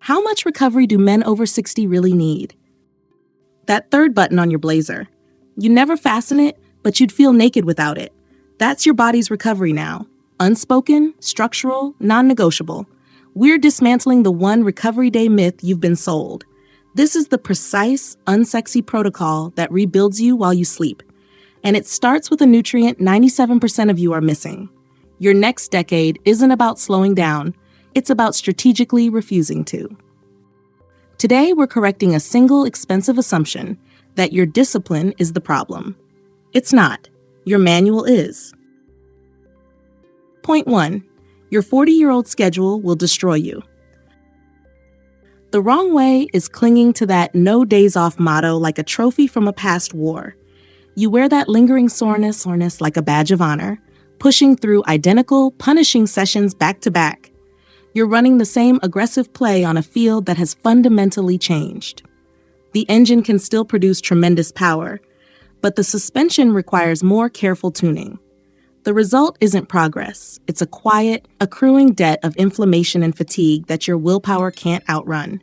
How much recovery do men over 60 really need? That third button on your blazer. You never fasten it, but you'd feel naked without it. That's your body's recovery now. Unspoken, structural, non-negotiable. We're dismantling the one recovery day myth you've been sold. This is the precise, unsexy protocol that rebuilds you while you sleep. And it starts with a nutrient 97% of you are missing. Your next decade isn't about slowing down. It's about strategically refusing to. Today, we're correcting a single expensive assumption that your discipline is the problem. It's not. Your manual is. Point 1. Your 40-year-old schedule will destroy you. The wrong way is clinging to that no days off motto like a trophy from a past war. You wear that lingering soreness like a badge of honor, pushing through identical, punishing sessions back to back. You're running the same aggressive play on a field that has fundamentally changed. The engine can still produce tremendous power, but the suspension requires more careful tuning. The result isn't progress. It's a quiet, accruing debt of inflammation and fatigue that your willpower can't outrun.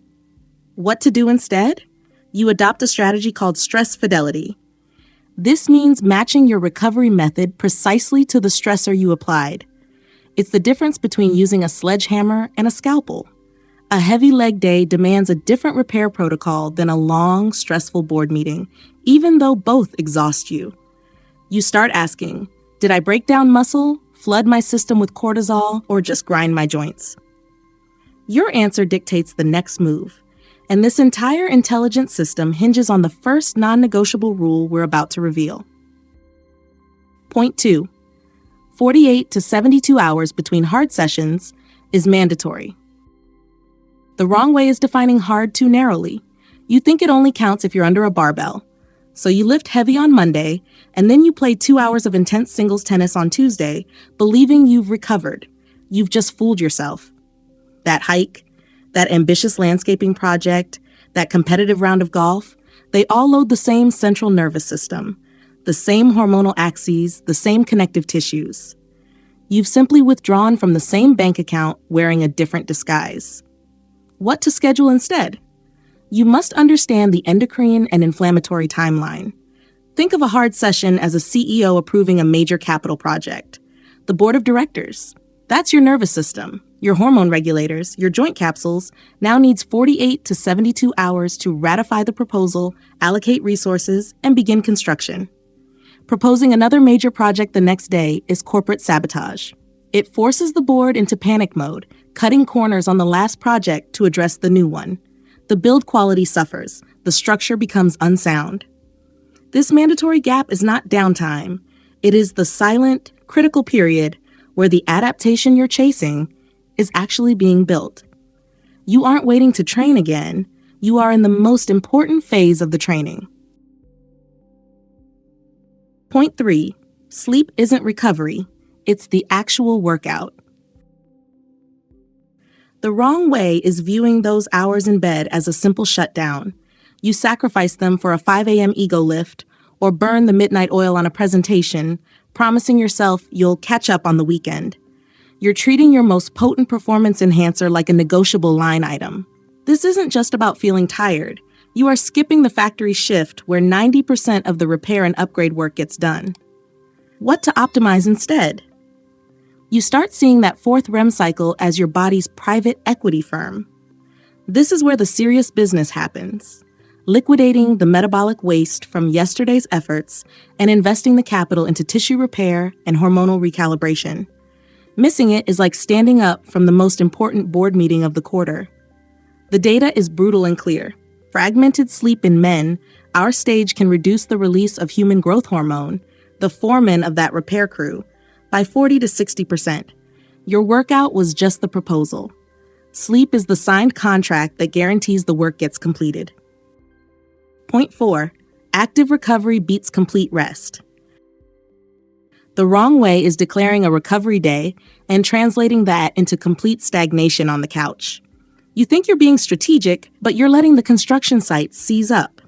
What to do instead? You adopt a strategy called stress fidelity. This means matching your recovery method precisely to the stressor you applied. It's the difference between using a sledgehammer and a scalpel. A heavy leg day demands a different repair protocol than a long, stressful board meeting, even though both exhaust you. You start asking, did I break down muscle, flood my system with cortisol, or just grind my joints? Your answer dictates the next move, and this entire intelligent system hinges on the first non-negotiable rule we're about to reveal. Point 2. 48 to 72 hours between hard sessions is mandatory. The wrong way is defining hard too narrowly. You think it only counts if you're under a barbell. So you lift heavy on Monday, and then you play 2 hours of intense singles tennis on Tuesday, believing you've recovered. You've just fooled yourself. That hike, that ambitious landscaping project, that competitive round of golf, they all load the same central nervous system, the same hormonal axes, the same connective tissues. You've simply withdrawn from the same bank account wearing a different disguise. What to schedule instead? You must understand the endocrine and inflammatory timeline. Think of a hard session as a CEO approving a major capital project. The board of directors, that's your nervous system. Your hormone regulators, your joint capsules, now needs 48 to 72 hours to ratify the proposal, allocate resources, and begin construction. Proposing another major project the next day is corporate sabotage. It forces the board into panic mode, cutting corners on the last project to address the new one. The build quality suffers. The structure becomes unsound. This mandatory gap is not downtime. It is the silent, critical period where the adaptation you're chasing is actually being built. You aren't waiting to train again. You are in the most important phase of the training. Point 3. Sleep isn't recovery. It's the actual workout. The wrong way is viewing those hours in bed as a simple shutdown. You sacrifice them for a 5 a.m. ego lift or burn the midnight oil on a presentation, promising yourself you'll catch up on the weekend. You're treating your most potent performance enhancer like a negotiable line item. This isn't just about feeling tired. You are skipping the factory shift where 90% of the repair and upgrade work gets done. What to optimize instead? You start seeing that fourth REM cycle as your body's private equity firm. This is where the serious business happens, liquidating the metabolic waste from yesterday's efforts and investing the capital into tissue repair and hormonal recalibration. Missing it is like standing up from the most important board meeting of the quarter. The data is brutal and clear. Fragmented sleep in men, our stage can reduce the release of human growth hormone, the foreman of that repair crew, by 40 to 60%. Your workout was just the proposal. Sleep is the signed contract that guarantees the work gets completed. Point 4. Active recovery beats complete rest. The wrong way is declaring a recovery day and translating that into complete stagnation on the couch. You think you're being strategic, but you're letting the construction site seize up.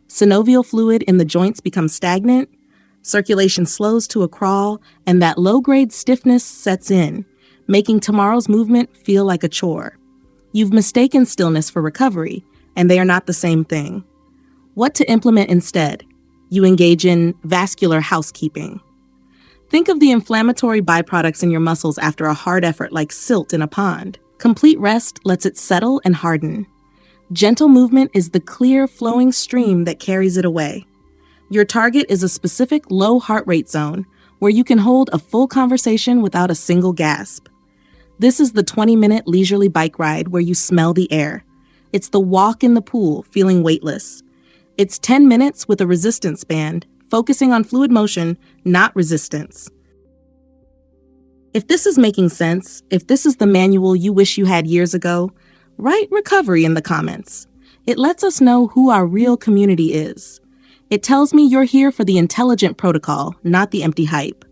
Synovial fluid in the joints becomes stagnant, circulation slows to a crawl, and that low-grade stiffness sets in, making tomorrow's movement feel like a chore. You've mistaken stillness for recovery, and they are not the same thing. What to implement instead? You engage in vascular housekeeping. Think of the inflammatory byproducts in your muscles after a hard effort like silt in a pond. Complete rest lets it settle and harden. Gentle movement is the clear, flowing stream that carries it away. Your target is a specific low heart rate zone where you can hold a full conversation without a single gasp. This is the 20-minute leisurely bike ride where you smell the air. It's the walk in the pool, feeling weightless. It's 10 minutes with a resistance band, focusing on fluid motion, not resistance. If this is making sense, if this is the manual you wish you had years ago, write recovery in the comments. It lets us know who our real community is. It tells me you're here for the intelligent protocol, not the empty hype.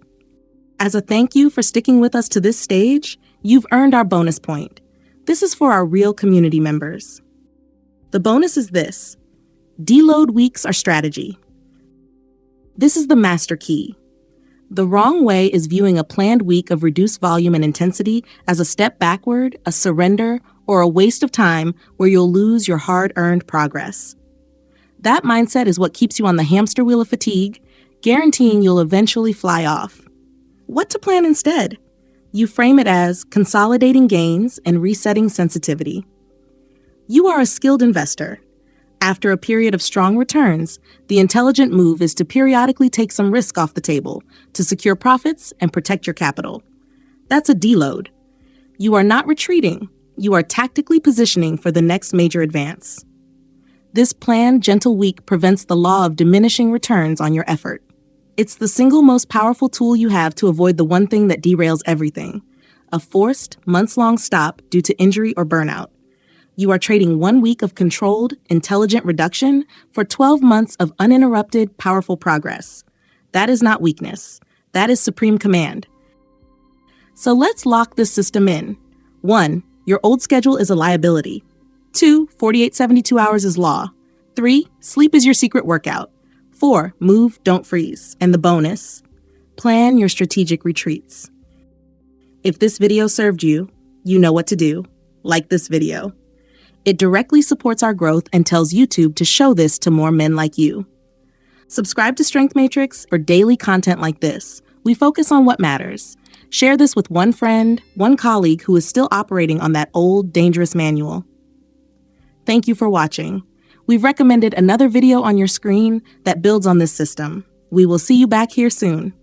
As a thank you for sticking with us to this stage, you've earned our bonus point. This is for our real community members. The bonus is this: deload weeks are strategy. This is the master key. The wrong way is viewing a planned week of reduced volume and intensity as a step backward, a surrender, or a waste of time where you'll lose your hard-earned progress. That mindset is what keeps you on the hamster wheel of fatigue, guaranteeing you'll eventually fly off. What to plan instead? You frame it as consolidating gains and resetting sensitivity. You are a skilled investor. After a period of strong returns, the intelligent move is to periodically take some risk off the table to secure profits and protect your capital. That's a deload. You are not retreating. You are tactically positioning for the next major advance. This planned, gentle week prevents the law of diminishing returns on your effort. It's the single most powerful tool you have to avoid the one thing that derails everything: a forced, months-long stop due to injury or burnout. You are trading 1 week of controlled, intelligent reduction for 12 months of uninterrupted, powerful progress. That is not weakness. That is supreme command. So let's lock this system in. 1. Your old schedule is a liability. 2. 48-72 hours is law. 3. Sleep is your secret workout. 4. Move, don't freeze. And the bonus: plan your strategic retreats. If this video served you, you know what to do. Like this video. It directly supports our growth and tells YouTube to show this to more men like you. Subscribe to Strengthmatrics for daily content like this. We focus on what matters. Share this with one friend, one colleague who is still operating on that old, dangerous manual. Thank you for watching. We've recommended another video on your screen that builds on this system. We will see you back here soon.